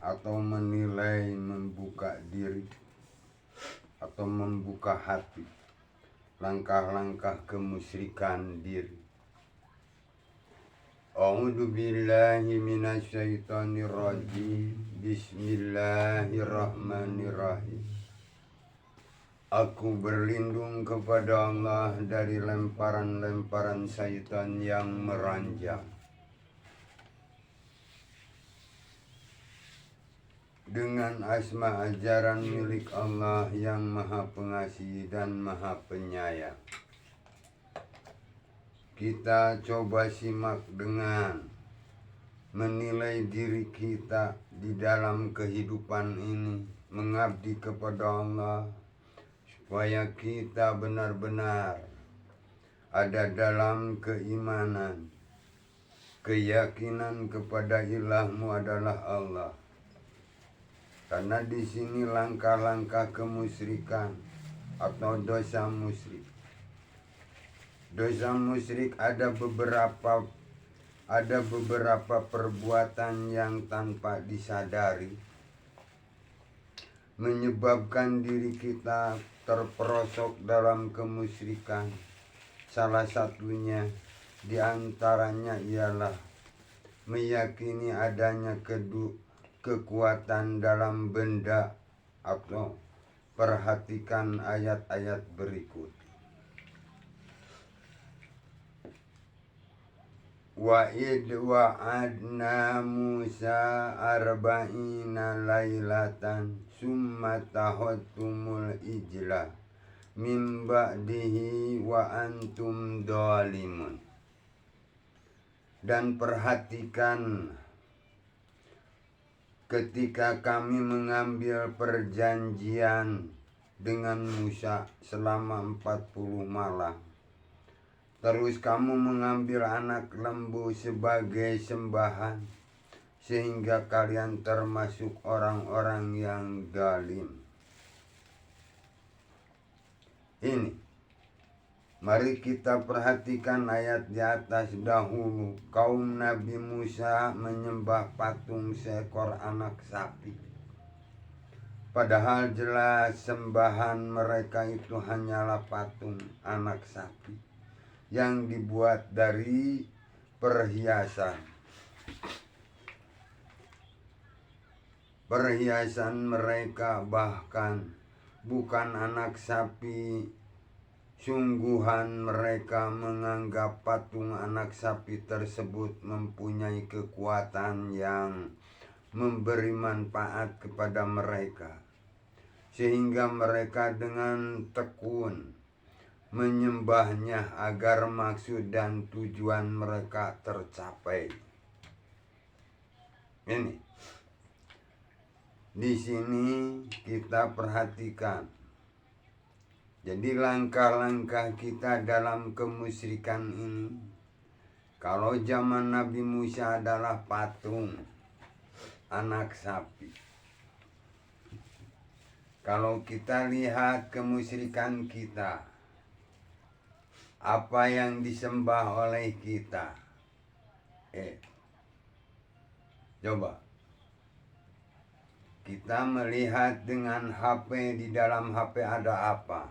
atau menilai, membuka diri atau membuka hati, langkah-langkah kemusyrikan diri. A'udzu billahi minasyaitonir rajim. Bismillahirrahmanirrahim. Aku berlindung kepada Allah dari lemparan-lemparan syaitan yang meranjang. Dengan asma ajaran milik Allah yang Maha Pengasih dan Maha Penyayang. Kita coba simak dengan menilai diri kita di dalam kehidupan ini, mengabdi kepada Allah, supaya kita benar-benar ada dalam keimanan, keyakinan kepada ilahmu adalah Allah. Karena di sini langkah-langkah kemusyrikan atau dosa musyrik. Dosa musyrik ada beberapa perbuatan yang tanpa disadari menyebabkan diri kita terperosok dalam kemusyrikan. Salah satunya diantaranya ialah meyakini adanya kekuatan dalam benda atau perhatikan ayat-ayat berikut. Wa'id wa'adna Musa arba'ina laylatan summa tahottumul ijlah min ba'dihi wa antum dhalimun. Dan perhatikan ketika kami mengambil perjanjian dengan Musa selama 40 malam. Terus kamu mengambil anak lembu sebagai sembahan, sehingga kalian termasuk orang-orang yang zalim. Ini, mari kita perhatikan ayat di atas dahulu. Kaum Nabi Musa menyembah patung seekor anak sapi. Padahal jelas sembahan mereka itu hanyalah patung anak sapi yang dibuat dari perhiasan. Perhiasan mereka bahkan bukan anak sapi sungguhan. Mereka menganggap patung anak sapi tersebut mempunyai kekuatan yang memberi manfaat kepada mereka, sehingga mereka dengan tekun menyembahnya agar maksud dan tujuan mereka tercapai. Ini di sini kita perhatikan. Jadi langkah-langkah kita dalam kemusyrikan ini, kalau zaman Nabi Musa adalah patung anak sapi. Kalau kita lihat kemusyrikan kita, apa yang disembah oleh kita? Coba kita melihat dengan HP, di dalam HP ada apa?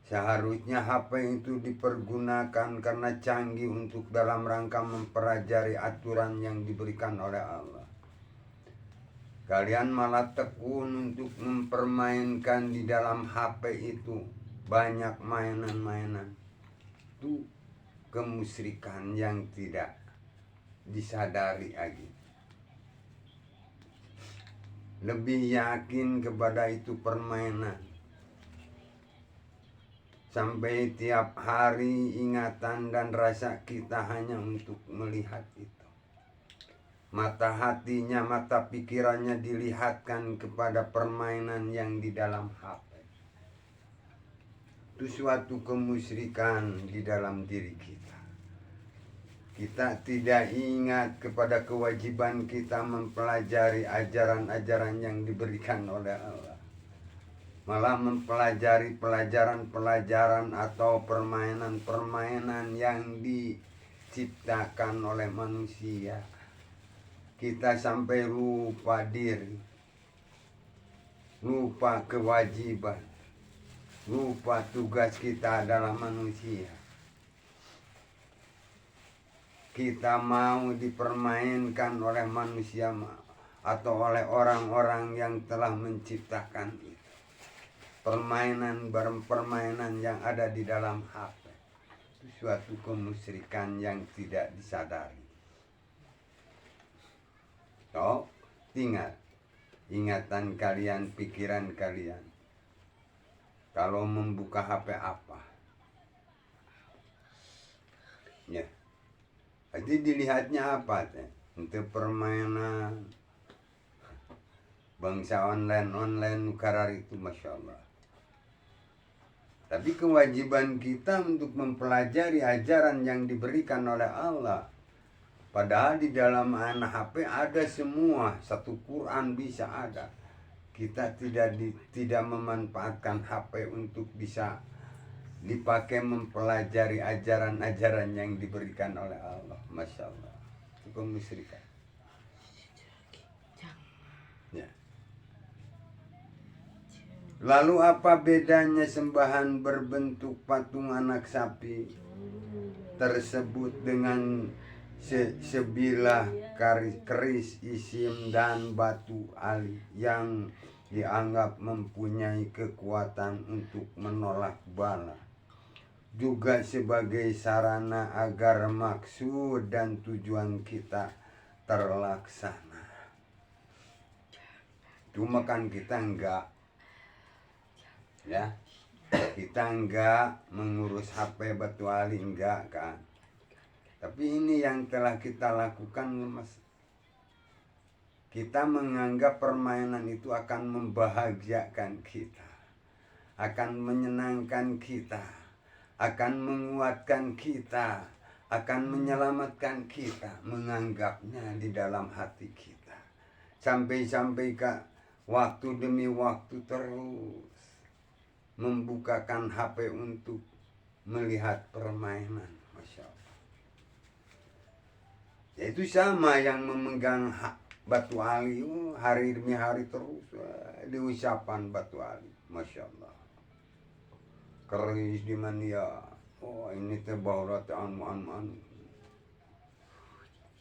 Seharusnya HP itu dipergunakan karena canggih untuk dalam rangka mempelajari aturan yang diberikan oleh Allah. Kalian malah tekun untuk mempermainkan di dalam HP itu banyak mainan-mainan. Itu kemusyrikan yang tidak disadari lagi. Lebih yakin kepada itu permainan, sampai tiap hari ingatan dan rasa kita hanya untuk melihat itu. Mata hatinya, mata pikirannya dilihatkan kepada permainan yang di dalam HP. Itu suatu kemusyrikan di dalam diri kita. Kita tidak ingat kepada kewajiban kita mempelajari ajaran-ajaran yang diberikan oleh Allah. Malah mempelajari pelajaran-pelajaran atau permainan-permainan yang diciptakan oleh manusia. kita sampai lupa diri, lupa kewajiban, lupa tugas kita adalah manusia. Kita mau dipermainkan oleh manusia atau oleh orang-orang yang telah menciptakan itu. Permainan yang ada di dalam HP itu suatu kemusyrikan yang tidak disadari. So, tinggal ingatan kalian, pikiran kalian. Kalau membuka HP apa? Ya. Jadi dilihatnya apa teh? Untuk permainan bangsa online nukarar itu, Masya Allah. Tapi kewajiban kita untuk mempelajari ajaran yang diberikan oleh Allah. Padahal di dalam anak HP ada semua, satu Quran bisa ada. Kita tidak memanfaatkan HP untuk bisa dipakai mempelajari ajaran-ajaran yang diberikan oleh Allah. Masya Allah. Itu kemusyrikan. Ya. Lalu apa bedanya sembahan berbentuk patung anak sapi tersebut dengan sebilah keris, isim, dan batu ali yang dianggap mempunyai kekuatan untuk menolak bala, juga sebagai sarana agar maksud dan tujuan kita terlaksana. Cuma kan kita enggak, ya, kita enggak mengurus HP batu ali, enggak kan. Tapi ini yang telah kita lakukan, Mas. Kita menganggap permainan itu akan membahagiakan kita, akan menyenangkan kita, akan menguatkan kita, akan menyelamatkan kita, menganggapnya di dalam hati kita. Sampai-sampai waktu demi waktu terus membukakan HP untuk melihat permainan. Masya Allah. Itu sama yang memegang batu ali, hari demi hari terus diusapan batu ali. Masya Allah. Keris di mania. Oh, ini tebaurat anu.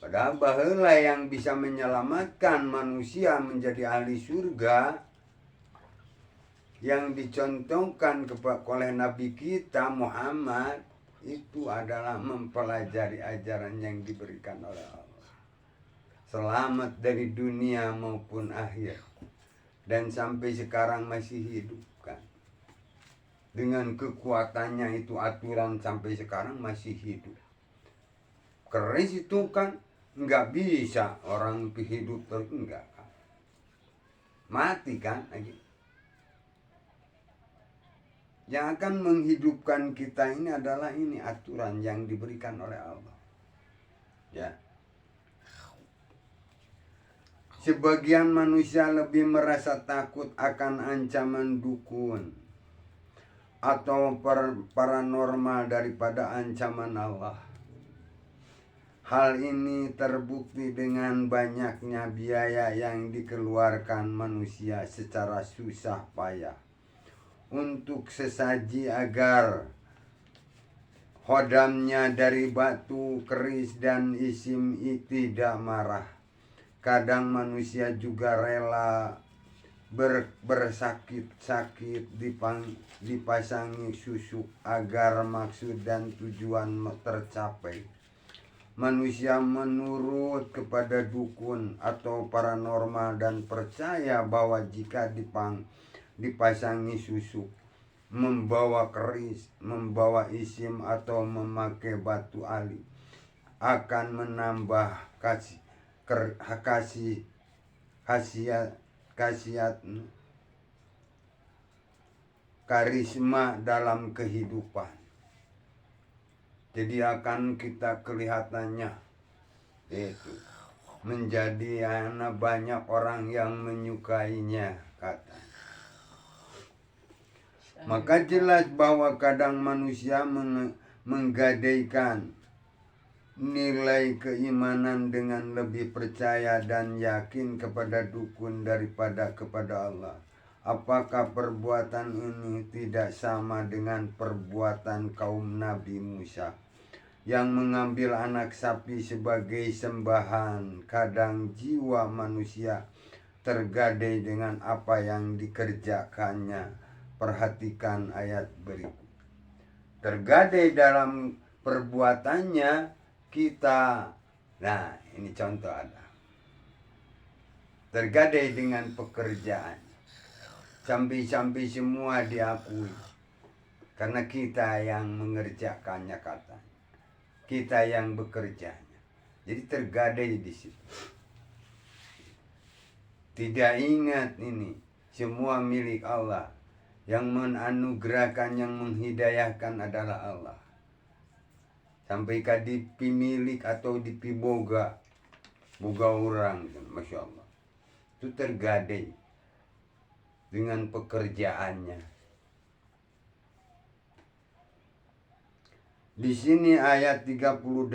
Padahal baheula yang bisa menyelamatkan manusia menjadi ahli surga yang dicontohkan oleh Nabi kita Muhammad itu adalah mempelajari ajaran yang diberikan oleh Allah. Selamat dari dunia maupun akhir. Dan sampai sekarang masih hidup kan. Dengan kekuatannya itu aturan sampai sekarang masih hidup. Keris itu kan nggak bisa orang hidup terus, enggak kan. Mati kan lagi. Yang akan menghidupkan kita ini adalah ini aturan yang diberikan oleh Allah. Ya. Sebagian manusia lebih merasa takut akan ancaman dukun atau paranormal daripada ancaman Allah. Hal ini terbukti dengan banyaknya biaya yang dikeluarkan manusia secara susah payah untuk sesaji agar hodamnya dari batu, keris, dan isim tidak marah. Kadang manusia juga rela bersakit-sakit dipasangi susuk agar maksud dan tujuan tercapai. Manusia menurut kepada dukun atau paranormal dan percaya bahwa jika dipasangi susuk, membawa keris, membawa isim, atau memakai batu ali akan menambah khasiat karisma dalam kehidupan. Jadi akan kita kelihatannya itu menjadi banyak orang yang menyukainya kata. Maka jelas bahwa kadang manusia menggadaikan nilai keimanan dengan lebih percaya dan yakin kepada dukun daripada kepada Allah? Apakah perbuatan ini tidak sama dengan perbuatan kaum Nabi Musa yang mengambil anak sapi sebagai sembahan? Kadang jiwa manusia tergadai dengan apa yang dikerjakannya. Perhatikan ayat berikut. Tergadai dalam perbuatannya kita. Nah, ini contoh ada. Tergadai dengan pekerjaan. Sampai-sampai semua diakui. Karena kita yang mengerjakannya katanya. Kita yang bekerjanya. Jadi tergadai di situ. Tidak ingat ini. Semua milik Allah. Yang menganugerahkan, yang menghidayahkan adalah Allah. Sampai ke dipi milik atau dipi boga orang, Masya Allah. Itu tergadai dengan pekerjaannya. Di sini ayat 38,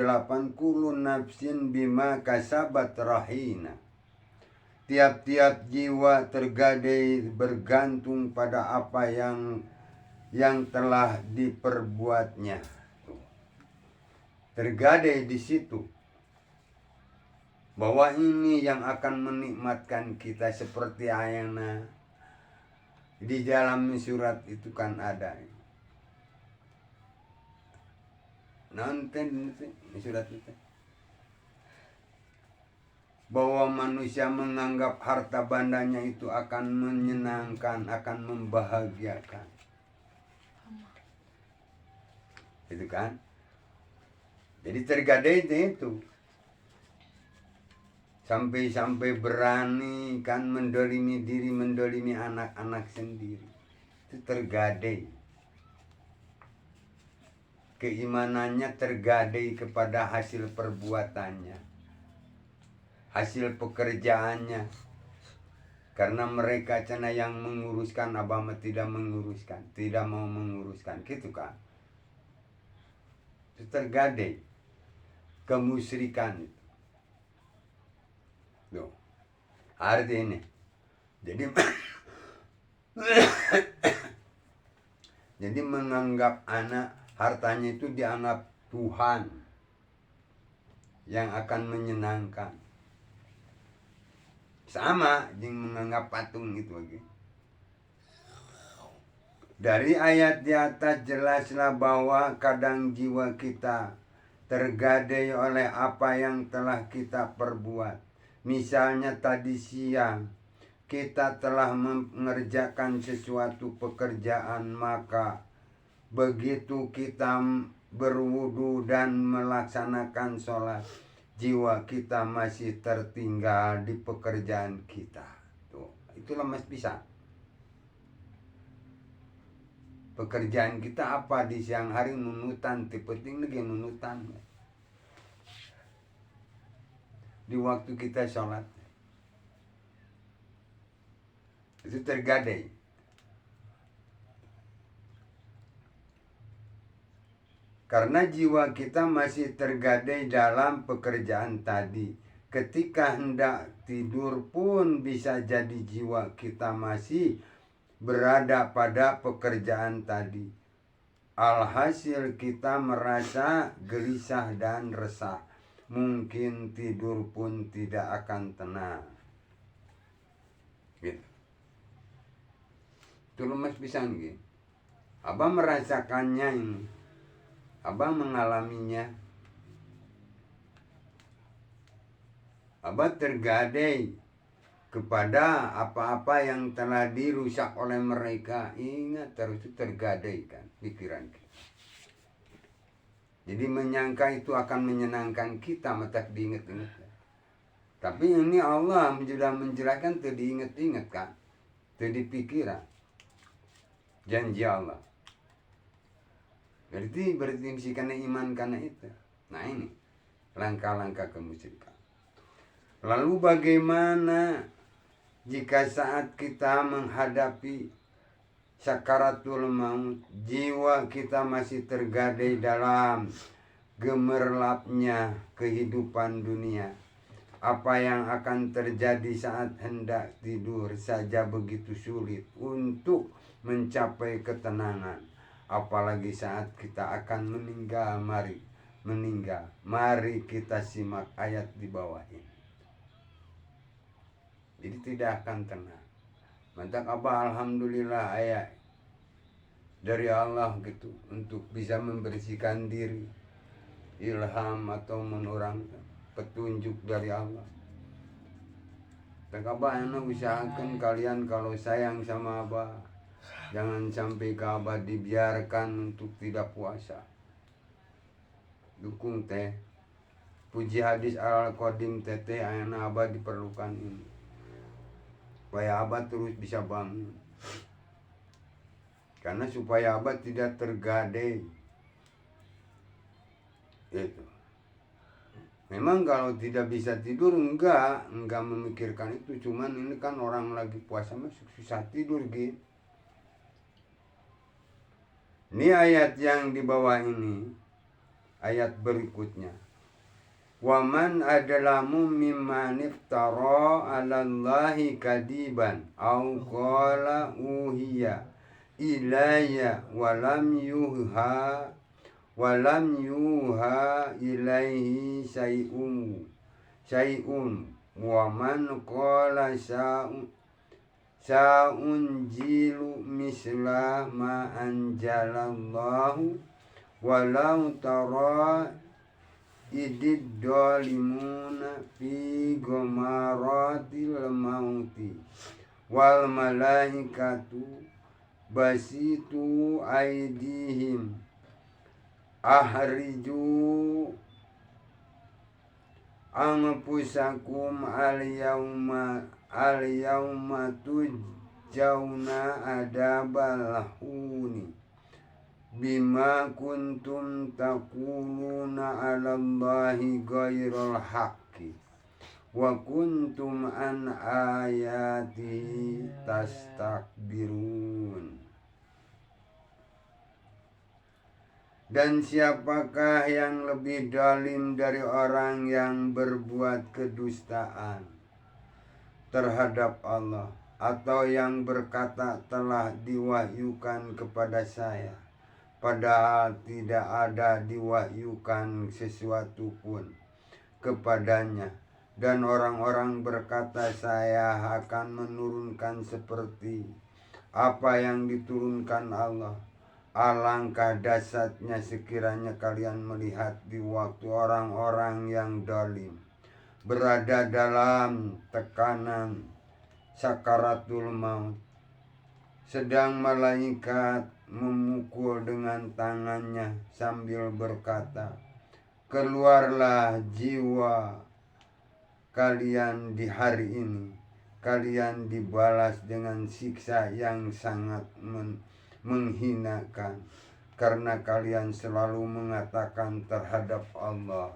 kullu nafsin bima kasabat rahina. Tiap-tiap jiwa tergadai bergantung pada apa yang telah diperbuatnya. Tergadai di situ bahwa ini yang akan menikmatkan kita, seperti ayana di dalam surat itu kan ada. Nonton surat itu. Bahwa manusia menganggap harta bandanya itu akan menyenangkan, akan membahagiakan. Itu kan? Jadi tergadai itu. Sampai-sampai berani kan mendolimi diri, mendolimi anak-anak sendiri. Itu tergadai. Keimanannya tergadai kepada hasil perbuatannya, hasil pekerjaannya. Karena mereka cina yang menguruskan, abang tidak menguruskan, tidak mau menguruskan, gitu kan. Itu tergadai kemusyrikan itu. Tuh. Arti ini. Jadi jadi menganggap anak hartanya itu dianggap Tuhan yang akan menyenangkan. Sama yang menganggap patung itu lagi. Dari ayat di atas jelaslah bahwa kadang jiwa kita tergadai oleh apa yang telah kita perbuat. Misalnya tadi siang kita telah mengerjakan sesuatu pekerjaan, maka begitu kita berwudu dan melaksanakan sholat, jiwa kita masih tertinggal di pekerjaan kita. Tuh, itulah mas bisa. Pekerjaan kita apa di siang hari? Nunutan, penting lagi nunutan. Di waktu kita sholat. Itu tergadai. Karena jiwa kita masih tergadai dalam pekerjaan tadi. Ketika hendak tidur pun bisa jadi jiwa kita masih berada pada pekerjaan tadi. Alhasil kita merasa gelisah dan resah. Mungkin tidur pun tidak akan tenang. Gitu. Itu lemas pisang gitu. Abang merasakannya ini. Abang mengalaminya. Abang tergadai kepada apa-apa yang telah dirusak oleh mereka. Ingat terus, itu tergadai kan pikiran kita. Jadi menyangka itu akan menyenangkan kita, mata diingat-ingat. Tapi ini Allah sudah menjelaskan, itu diingat-ingat kan, itu dipikiran. Janji Allah. Berarti karena iman karena itu. Nah ini langkah-langkah kemusyrikan. Lalu bagaimana jika saat kita menghadapi sakaratul maut, jiwa kita masih tergadai dalam gemerlapnya kehidupan dunia. Apa yang akan terjadi saat hendak tidur saja begitu sulit untuk mencapai ketenangan. Apalagi saat kita akan meninggal, Mari kita simak ayat di bawah ini. Jadi tidak akan tenang. Mantap Abah, alhamdulillah ayat dari Allah gitu untuk bisa membersihkan diri, ilham atau menurang petunjuk dari Allah. Tak Abah usahakan kalian kalau sayang sama Abah, jangan sampai ke Abah dibiarkan untuk tidak puasa. Dukung teh puji hadis al-qadim tete ayana Abah diperlukan ini, supaya Abah terus bisa bangun. Karena supaya Abah tidak tergadai. Itu. Memang kalau tidak bisa tidur enggak memikirkan itu, cuman ini kan orang lagi puasa masuk susah tidur gitu. Ini ayat yang di bawah ini, ayat berikutnya. Waman adlamu mimman iftara 'alallahi kadiban au qala uhiya ilayya walam yuha ilaihi syai'un wa man qala sa'unjilu misla ma anjalallahu walau tara idid dolimuna fi gomaratil mauti wal malaikatu basitu aidihim ahriju anfusakum al yauma tujzauna adabal huni bima kuntum taquluna 'alallahi ghairal haqqi wa kuntum an ayatihi tastakbirun. Dan siapakah yang lebih zalim dari orang yang berbuat kedustaan terhadap Allah, atau yang berkata telah diwahyukan kepada saya, padahal tidak ada diwahyukan sesuatu pun kepadanya. Dan orang-orang berkata saya akan menurunkan seperti apa yang diturunkan Allah. Alangkah dahsyatnya sekiranya kalian melihat di waktu orang-orang yang zalim berada dalam tekanan sakaratul maut, sedang malaikat memukul dengan tangannya sambil berkata, keluarlah jiwa kalian di hari ini. Kalian dibalas dengan siksa yang sangat menghinakan, karena kalian selalu mengatakan terhadap Allah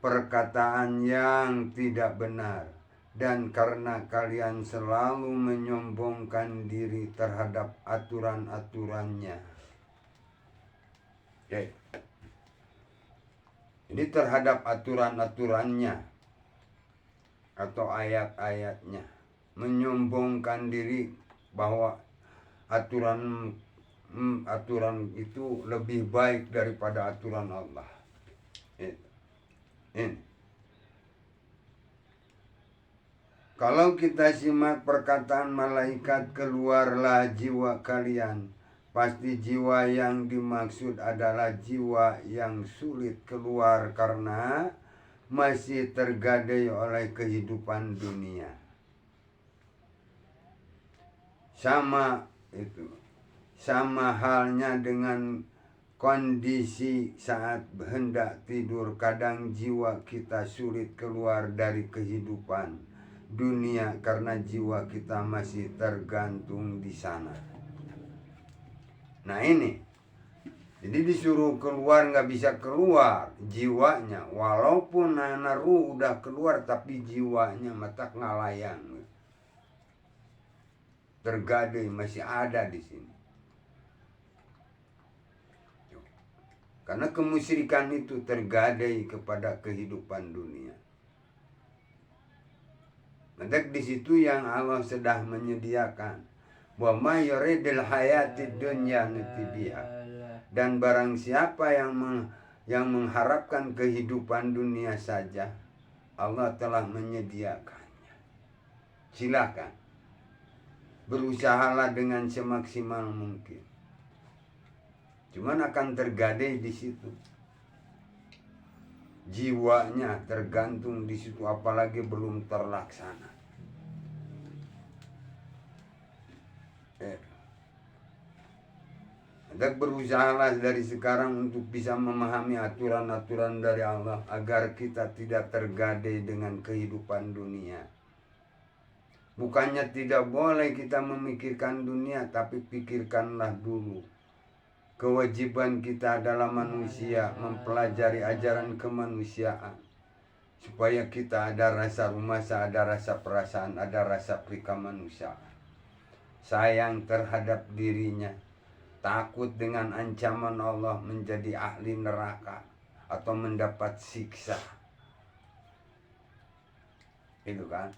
perkataan yang tidak benar, dan karena kalian selalu menyombongkan diri terhadap aturan-aturannya. Jadi terhadap aturan-aturannya atau ayat-ayatnya, menyombongkan diri bahwa aturan itu lebih baik daripada aturan Allah. Kalau kita simak perkataan malaikat, keluarlah jiwa kalian, pasti jiwa yang dimaksud adalah jiwa yang sulit keluar karena masih tergadai oleh kehidupan dunia. Sama halnya dengan kondisi saat hendak tidur. Kadang jiwa kita sulit keluar dari kehidupan dunia karena jiwa kita masih tergantung di sana. Nah ini, jadi disuruh keluar nggak bisa keluar jiwanya, walaupun anak ruh udah keluar tapi jiwanya matak ngalayang, tergadai masih ada di sini. Karena kemusyrikan itu tergadai kepada kehidupan dunia. Maka di situ yang Allah sedang menyediakan wa may yuridil hayatid dunya nutibiha. Dan barang siapa yang mengharapkan kehidupan dunia saja, Allah telah menyediakannya. Silakan. Berusahalah dengan semaksimal mungkin. Cuman akan tergadai di situ. Jiwanya tergantung di situ, apalagi belum terlaksana. Dan berusahalah dari sekarang untuk bisa memahami aturan-aturan dari Allah agar kita tidak tergadai dengan kehidupan dunia. Bukannya tidak boleh kita memikirkan dunia, tapi pikirkanlah dulu. Kewajiban kita adalah manusia, mempelajari ajaran kemanusiaan. Supaya kita ada rasa rumasa, ada rasa perasaan, ada rasa perikamanusiaan. Sayang terhadap dirinya, takut dengan ancaman Allah menjadi ahli neraka atau mendapat siksa. Itu kan.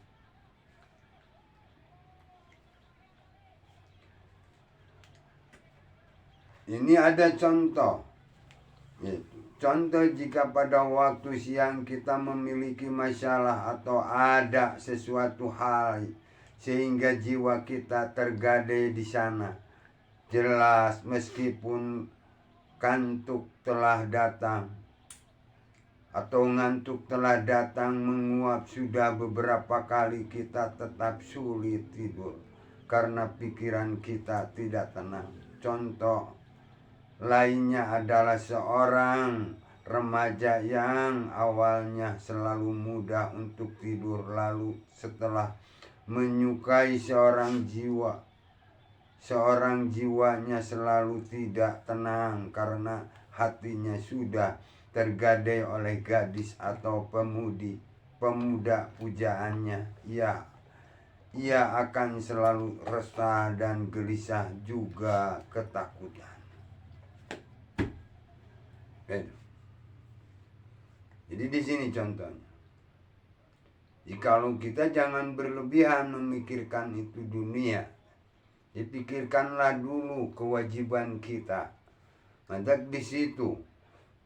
Ini ada contoh. Contoh jika pada waktu siang kita memiliki masalah atau ada sesuatu hal sehingga jiwa kita tergadai di sana. Jelas meskipun kantuk telah datang atau ngantuk telah datang menguap sudah beberapa kali, kita tetap sulit tidur karena pikiran kita tidak tenang. Contoh lainnya adalah seorang remaja yang awalnya selalu mudah untuk tidur, lalu setelah menyukai seorang jiwanya selalu tidak tenang karena hatinya sudah tergadai oleh gadis atau pemuda pujaannya. Ia akan selalu resah dan gelisah juga ketakutan. Jadi di sini contohnya. Jikalau kita jangan berlebihan memikirkan itu dunia, dipikirkanlah dulu kewajiban kita. Maka di situ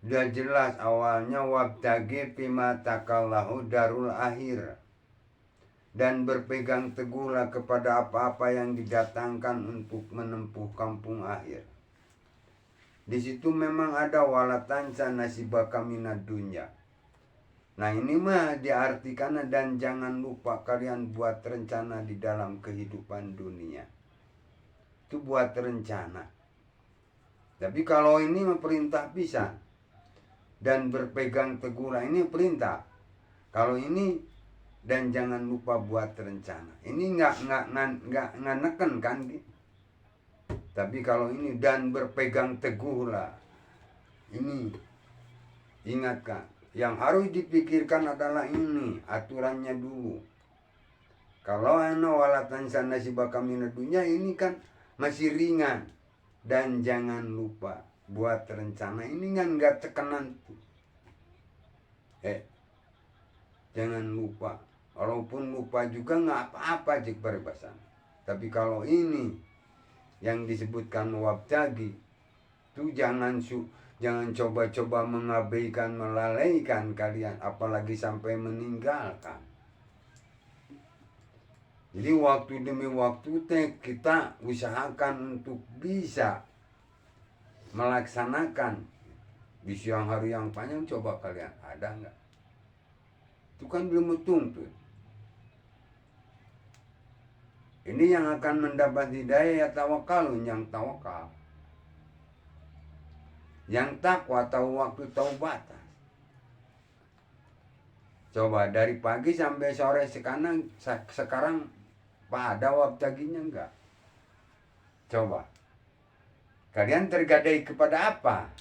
sudah jelas awalnya wabtagi fima takallahu darul akhir, dan berpegang teguhlah kepada apa-apa yang didatangkan untuk menempuh kampung akhir. Di situ memang ada walatansa nasibaka minad dunya. Nah ini mah diartikan dan jangan lupa kalian buat rencana di dalam kehidupan dunia. Itu buat rencana. Tapi kalau ini perintah bisa dan berpegang teguhlah, ini perintah. Kalau ini dan jangan lupa buat rencana. Ini nggak neken kan? Tapi kalau ini dan berpegang teguhlah, ini ingatkan. Yang harus dipikirkan adalah ini aturannya dulu. Kalau ana walatan sana si bakamina dunya ini kan masih ringan. Dan jangan lupa buat rencana, ini kan nggak tekanan tuh. Jangan lupa. Walaupun lupa juga nggak apa-apa cik peribasan. Tapi kalau ini yang disebutkan wabtagi itu jangan coba-coba mengabaikan, melalaikan kalian, apalagi sampai meninggalkan. Jadi waktu demi waktu kita usahakan untuk bisa melaksanakan di siang hari yang panjang. Coba kalian ada nggak? Itu kan belum tuntut. Ini yang akan mendapat hidayah ya tawakalun, yang tawakal. Yang takwa tahu waktu, tahu batas. Coba dari pagi sampai sore sekarang pada wabtaginya enggak? Coba. Kalian tergadai kepada apa?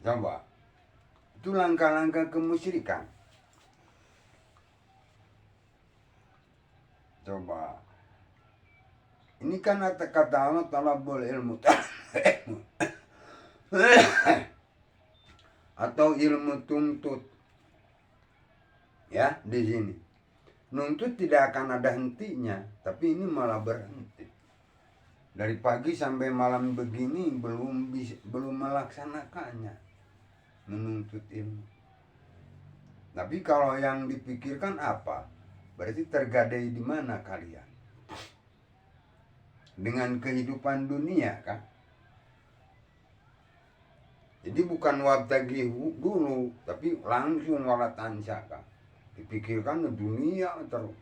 Coba. Itu langkah-langkah kemusyrikan. Coba. Ini kan kata Allah talabul ilmu atau ilmu tuntut. Ya, di sini. Nuntut tidak akan ada hentinya, tapi ini malah berhenti. Dari pagi sampai malam begini belum melaksanakannya, menuntut ilmu. Tapi kalau yang dipikirkan apa? Berarti tergadai di mana kalian? Dengan kehidupan dunia kan? Jadi bukan wabtagi dulu, tapi langsung walatansa kan? Dipikirkan dunia terus.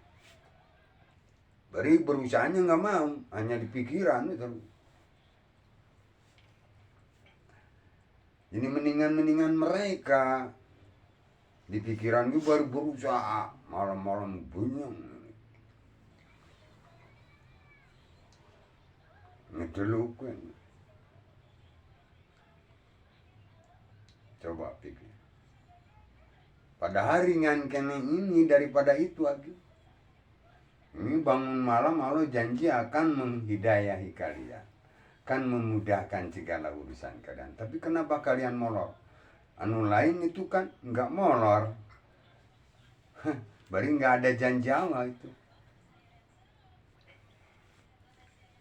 Beri berusahanya nggak mau, hanya di pikiran terus. Jadi mendingan mereka di pikiran itu baru berusaha malam-malam bunyi ngedelukan. Coba pikir. Pada hari ngan kene ini daripada itu lagi. Ini bangun malam Allah janji akan menghidayahi kalian, akan memudahkan segala urusan kalian. Tapi kenapa kalian molor? Anu lain itu kan nggak molor. Bari nggak ada janji Allah itu.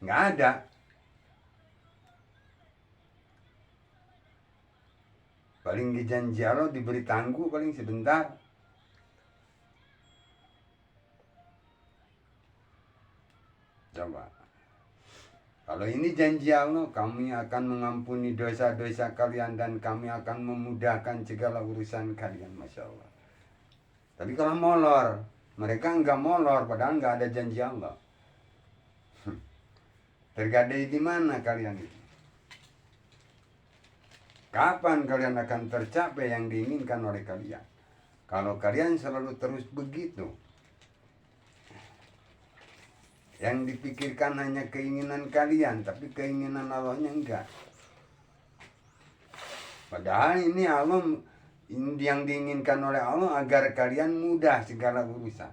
Nggak ada. Paling janji Allah diberi tangguh paling sebentar. Coba. Kalau ini janji Allah, kami akan mengampuni dosa-dosa kalian dan kami akan memudahkan segala urusan kalian, Masya Allah. Tapi kalau molor, mereka enggak molor, padahal enggak ada janji Allah. Tergadai di mana kalian itu? Kapan kalian akan tercapai yang diinginkan oleh kalian? Kalau kalian selalu terus begitu, yang dipikirkan hanya keinginan kalian, tapi keinginan Allahnya enggak. Padahal ini Allah, yang diinginkan oleh Allah agar kalian mudah segala urusan.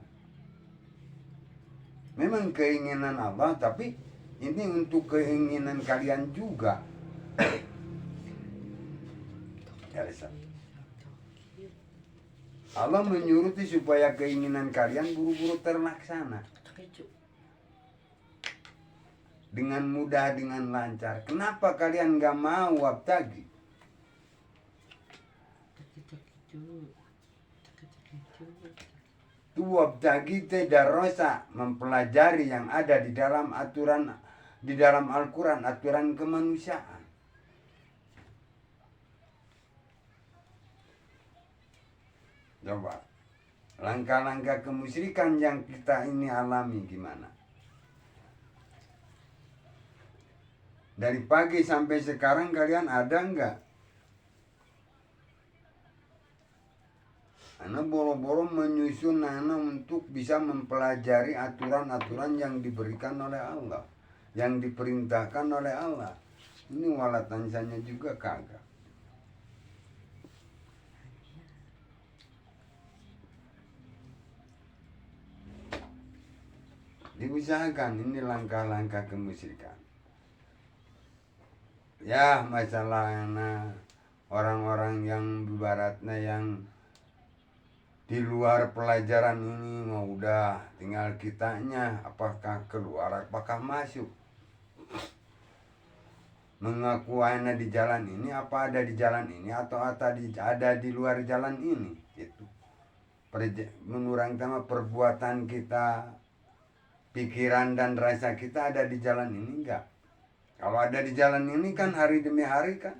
Memang keinginan Allah, tapi ini untuk keinginan kalian juga. Allah menyuruh supaya keinginan kalian buru-buru terlaksana. Dengan mudah, dengan lancar. Kenapa kalian gak mau wabtagi? Tu wabtagi tadarosa, mempelajari yang ada di dalam aturan, di dalam Al-Quran, aturan kemanusiaan. Coba, langkah-langkah kemusyrikan yang kita ini alami gimana? Dari pagi sampai sekarang kalian ada enggak? Anak boro-boro menyusun anak untuk bisa mempelajari aturan-aturan yang diberikan oleh Allah, yang diperintahkan oleh Allah. Ini walatansanya juga kagak. Diusahakan, ini langkah-langkah kemusyrikan. Ya, masalahnya orang-orang yang ibaratnya yang di luar pelajaran ini mau udah tinggal kitanya apakah keluar apakah masuk. Mengaku ada di jalan ini, apa ada di jalan ini atau ada di luar jalan ini. Itu menurang sama perbuatan kita, pikiran dan rasa kita ada di jalan ini enggak? Kalau ada di jalan ini kan hari demi hari kan,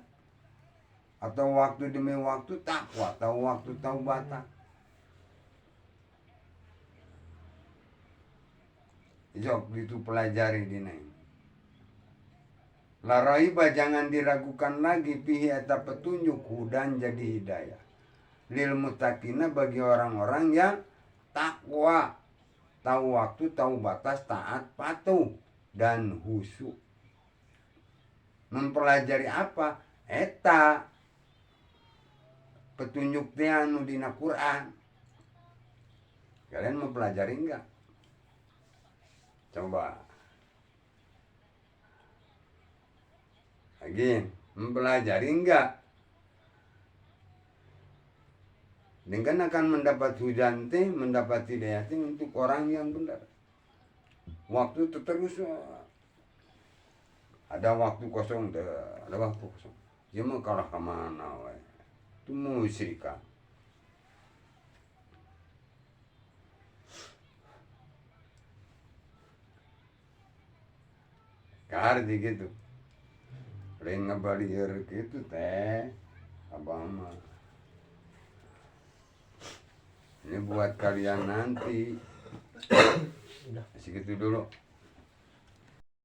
atau waktu demi waktu takwa, atau waktu taubatan. Jok itu pelajari di ini. La raiba, jangan diragukan lagi fihi eta petunjuk hudan jadi hidayah. Lil muttaqina, bagi orang-orang yang takwa, tahu waktu, tahu batas, taat, patuh dan khusyuk. Mempelajari apa? Eta petunjuk tianu dina Quran. Kalian mempelajari enggak? Coba. lagi mempelajari enggak, dengan akan mendapat hujan teh, mendapat hidayah teh untuk orang yang benar. Waktu itu terus ada waktu kosong, ada waktu kosong. Dia mau kalah kemana, wae? Itu musyrikan. Kardi gitu. Lain ngabalier gitu teh, abang mah. Ini buat kalian nanti. Segitu dulu.